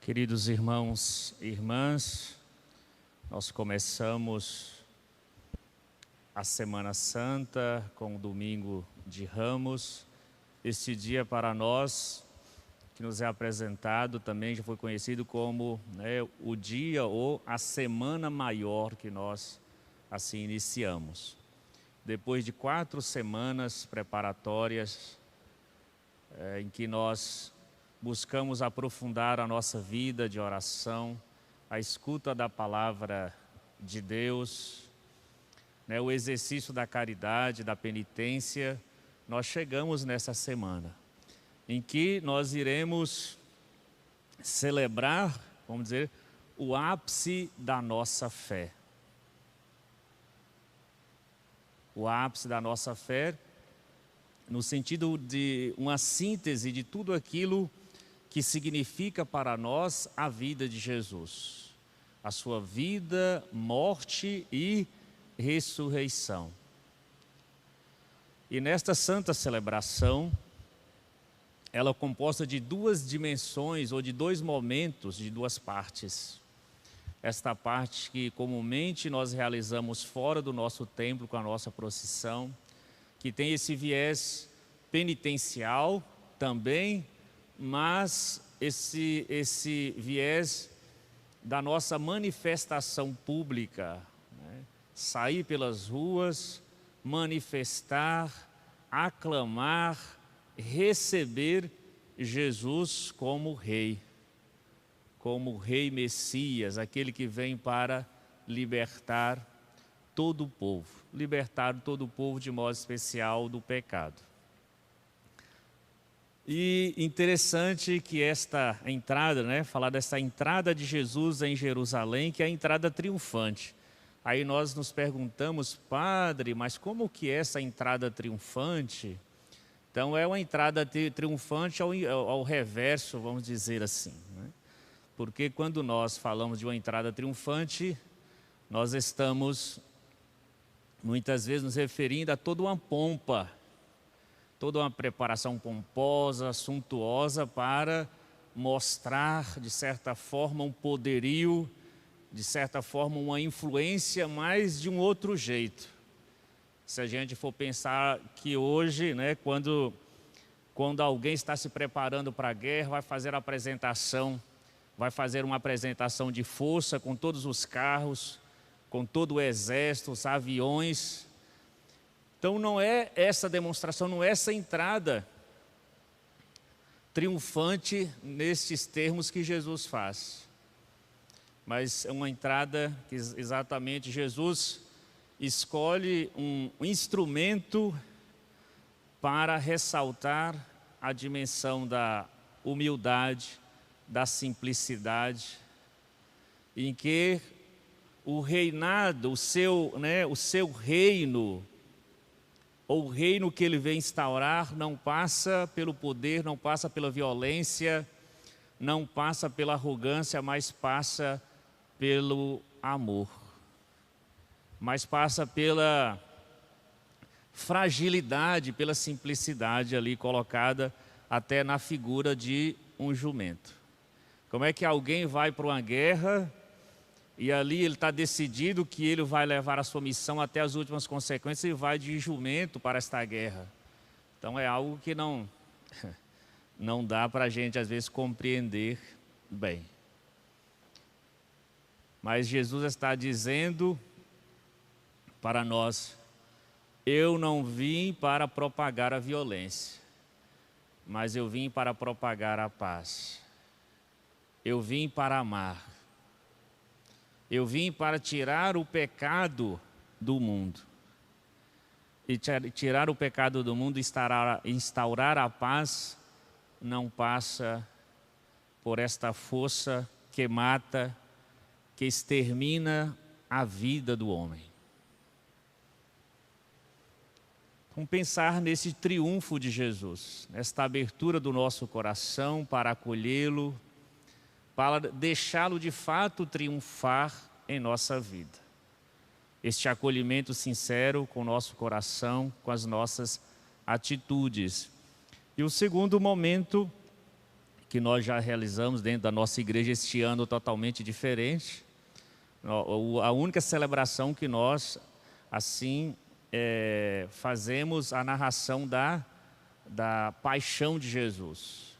Queridos irmãos e irmãs, nós começamos a Semana Santa com o Domingo de Ramos. Este dia para nós, que nos é apresentado, também já foi conhecido como o dia ou a Semana Maior que nós assim iniciamos. Depois de 4 semanas preparatórias, em que nós buscamos aprofundar a nossa vida de oração, a escuta da palavra de Deus, o exercício da caridade, da penitência, nós chegamos nessa semana, em que nós iremos celebrar, vamos dizer, o ápice da nossa fé. O ápice da nossa fé, no sentido de uma síntese de tudo aquilo que significa para nós a vida de Jesus, a sua vida, morte e ressurreição. E nesta santa celebração, ela é composta de 2 dimensões ou de 2 momentos, de 2 partes. Esta parte que comumente nós realizamos fora do nosso templo com a nossa procissão, que tem esse viés penitencial também, mas esse viés da nossa manifestação pública, sair pelas ruas, manifestar, aclamar, receber Jesus como Rei Messias, aquele que vem para libertar todo o povo, de modo especial do pecado. E interessante que esta entrada, falar dessa entrada de Jesus em Jerusalém, que é a entrada triunfante. Aí nós nos perguntamos, padre, mas como que é essa entrada triunfante? Então é uma entrada triunfante ao reverso, vamos dizer assim. Porque quando nós falamos de uma entrada triunfante, nós estamos muitas vezes nos referindo a toda uma pompa, toda uma preparação pomposa, suntuosa para mostrar, de certa forma, um poderio, de certa forma, uma influência, mas de um outro jeito. Se a gente for pensar que hoje, quando alguém está se preparando para a guerra, vai fazer uma apresentação de força com todos os carros, com todo o exército, os aviões. Então não é essa demonstração, não é essa entrada triunfante nestes termos que Jesus faz. Mas é uma entrada que exatamente Jesus escolhe um instrumento para ressaltar a dimensão da humildade, da simplicidade, em que o reinado, o seu reino, ou o reino que ele vem instaurar, não passa pelo poder, não passa pela violência, não passa pela arrogância, mas passa pelo amor. Mas passa pela fragilidade, pela simplicidade ali colocada até na figura de um jumento. Como é que alguém vai para uma guerra e ali ele está decidido que ele vai levar a sua missão até as últimas consequências e vai de jumento para esta guerra? Então é algo que não dá para a gente às vezes compreender bem. Mas Jesus está dizendo para nós, eu não vim para propagar a violência, mas eu vim para propagar a paz. Eu vim para amar. Eu vim para tirar o pecado do mundo. E tirar o pecado do mundo, instaurar a paz, não passa por esta força que mata, que extermina a vida do homem. Vamos pensar nesse triunfo de Jesus, nesta abertura do nosso coração para acolhê-lo, para deixá-lo de fato triunfar em nossa vida. Este acolhimento sincero com o nosso coração, com as nossas atitudes. E o segundo momento que nós já realizamos dentro da nossa igreja este ano totalmente diferente. A única celebração que nós, assim, fazemos a narração da paixão de Jesus.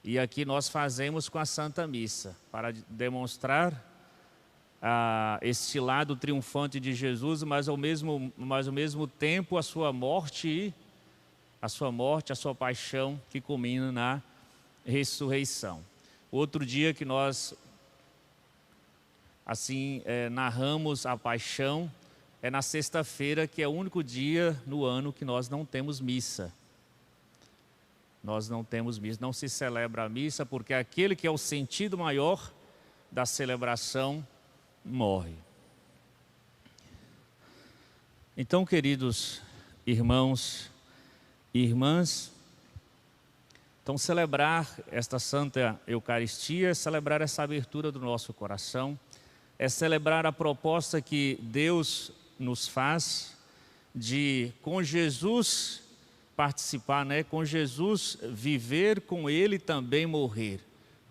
E aqui nós fazemos com a Santa Missa, para demonstrar este lado triunfante de Jesus, mas ao mesmo tempo a sua morte, a sua paixão, que culmina na ressurreição. Outro dia que nós, assim, narramos a paixão, é na sexta-feira, que é o único dia no ano que nós não temos missa. Nós não temos missa, não se celebra a missa, porque aquele que é o sentido maior da celebração morre. Então, queridos irmãos e irmãs, então celebrar esta Santa Eucaristia é celebrar essa abertura do nosso coração, é celebrar a proposta que Deus nos faz de, com Jesus, participar, com Jesus viver, com Ele também morrer,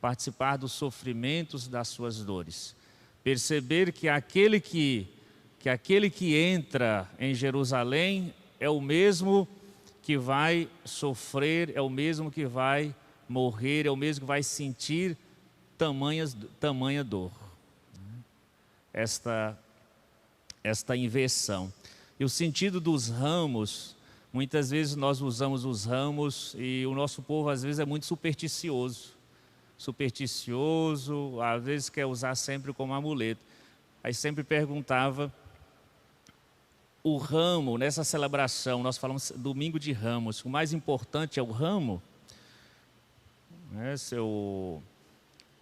participar dos sofrimentos, das suas dores. Perceber que aquele que entra em Jerusalém é o mesmo que vai sofrer, é o mesmo que vai morrer, é o mesmo que vai sentir tamanha dor. Esta inversão. E o sentido dos ramos, muitas vezes nós usamos os ramos e o nosso povo às vezes é muito supersticioso, às vezes quer usar sempre como amuleto. Aí sempre perguntava, o ramo, nessa celebração, nós falamos domingo de Ramos, o mais importante é o ramo? Seu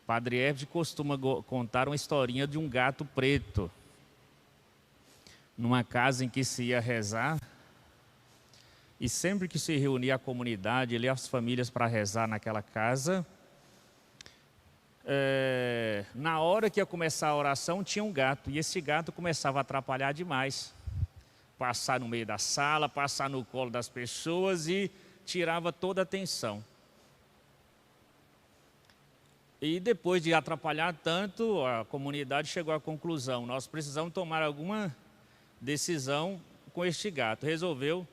Padre Everett costuma contar uma historinha de um gato preto, numa casa em que se ia rezar, e sempre que se reunia a comunidade, ali as famílias para rezar naquela casa, na hora que ia começar a oração tinha um gato, e esse gato começava a atrapalhar demais, passar no meio da sala, passar no colo das pessoas e tirava toda a atenção. E depois de atrapalhar tanto, a comunidade chegou à conclusão, nós precisamos tomar alguma decisão com este gato. Resolveu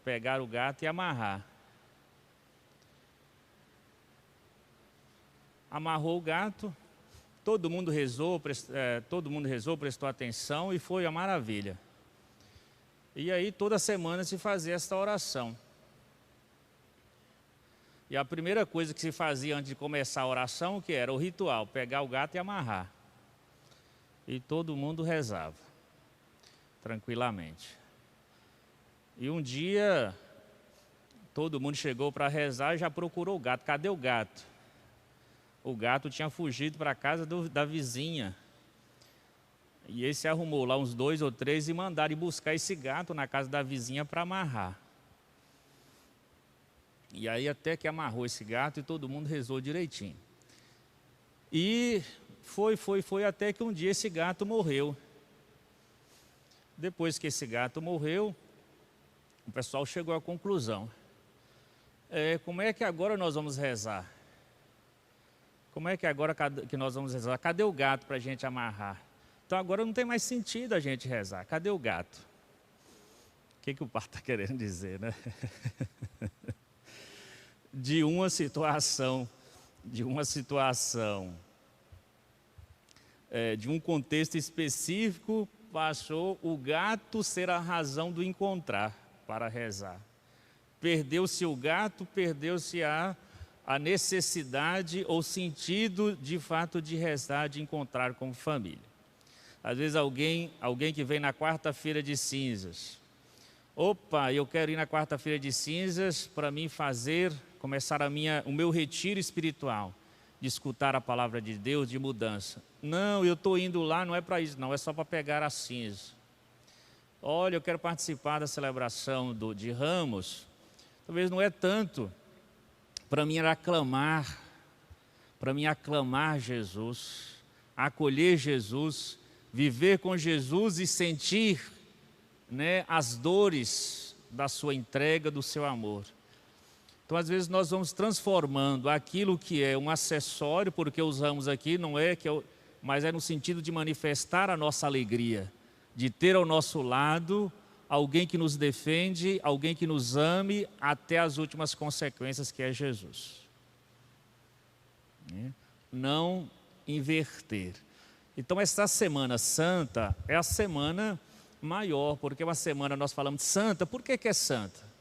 pegar o gato e amarrar. Amarrou o gato, todo mundo rezou, prestou atenção e foi a maravilha. E aí toda semana se fazia esta oração. E a primeira coisa que se fazia antes de começar a oração, que era o ritual, pegar o gato e amarrar. E todo mundo rezava, tranquilamente. E um dia, todo mundo chegou para rezar e já procurou o gato. Cadê o gato? O gato tinha fugido para a casa da vizinha. E esse arrumou lá uns 2 ou 3 e mandaram ir buscar esse gato na casa da vizinha para amarrar. E aí até que amarrou esse gato e todo mundo rezou direitinho. E foi até que um dia esse gato morreu. Depois que esse gato morreu, o pessoal chegou à conclusão. Como é que agora nós vamos rezar? Como é que agora que nós vamos rezar? Cadê o gato para a gente amarrar? Então agora não tem mais sentido a gente rezar. Cadê o gato? O que o padre está querendo dizer, né? De uma situação, de um contexto específico, passou o gato ser a razão do encontrar para rezar. Perdeu-se o gato, perdeu-se a necessidade ou sentido de fato de rezar, de encontrar como família. Às vezes alguém que vem na quarta-feira de cinzas. Opa, eu quero ir na quarta-feira de cinzas para mim começar o meu retiro espiritual, de escutar a palavra de Deus, de mudança. Não, eu estou indo lá, não é para isso, não, é só para pegar a cinza. Olha, eu quero participar da celebração de Ramos. Talvez não é tanto para mim aclamar Jesus, acolher Jesus, viver com Jesus e sentir, as dores da sua entrega, do seu amor. Então, às vezes, nós vamos transformando aquilo que é um acessório, porque usamos aqui, não é que mas é no sentido de manifestar a nossa alegria, de ter ao nosso lado alguém que nos defende, alguém que nos ame até as últimas consequências, que é Jesus. Não inverter. Então, esta Semana Santa é a semana maior, porque é uma semana, nós falamos de santa. Por que é santa?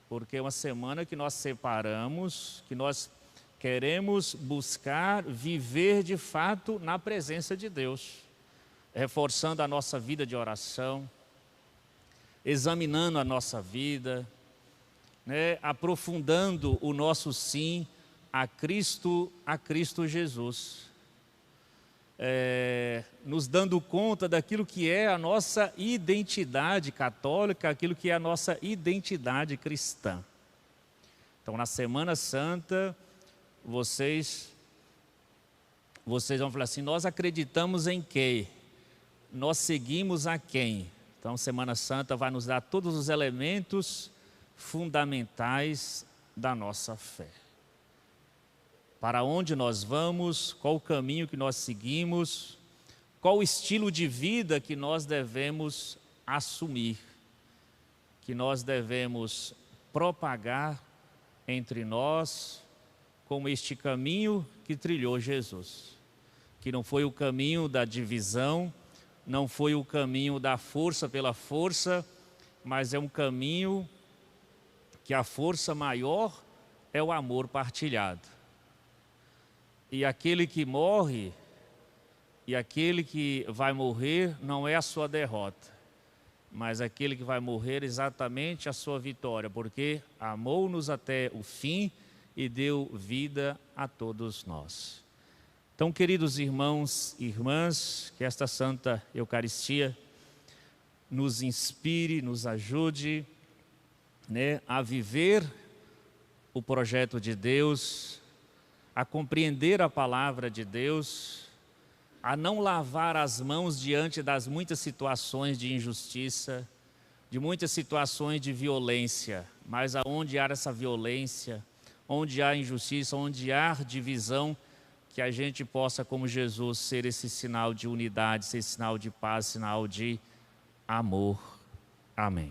Porque é uma semana que nós separamos, que nós queremos buscar viver de fato na presença de Deus, reforçando a nossa vida de oração, examinando a nossa vida, aprofundando o nosso sim a Cristo Jesus. Nos dando conta daquilo que é a nossa identidade católica, aquilo que é a nossa identidade cristã. Então, na Semana Santa, vocês vão falar assim: nós acreditamos em quem? Nós seguimos a quem? Então, Semana Santa vai nos dar todos os elementos fundamentais da nossa fé. Para onde nós vamos, qual o caminho que nós seguimos, qual o estilo de vida que nós devemos assumir, que nós devemos propagar entre nós, como este caminho que trilhou Jesus, que não foi o caminho da divisão, não foi o caminho da força pela força, mas é um caminho que a força maior é o amor partilhado. E aquele que morre, e aquele que vai morrer, não é a sua derrota, mas aquele que vai morrer exatamente a sua vitória, porque amou-nos até o fim e deu vida a todos nós. Então, queridos irmãos e irmãs, que esta Santa Eucaristia nos inspire, nos ajude, a viver o projeto de Deus, a compreender a palavra de Deus, a não lavar as mãos diante das muitas situações de injustiça, de muitas situações de violência, mas aonde há essa violência, onde há injustiça, onde há divisão, que a gente possa, como Jesus, ser esse sinal de unidade, ser esse sinal de paz, sinal de amor. Amém.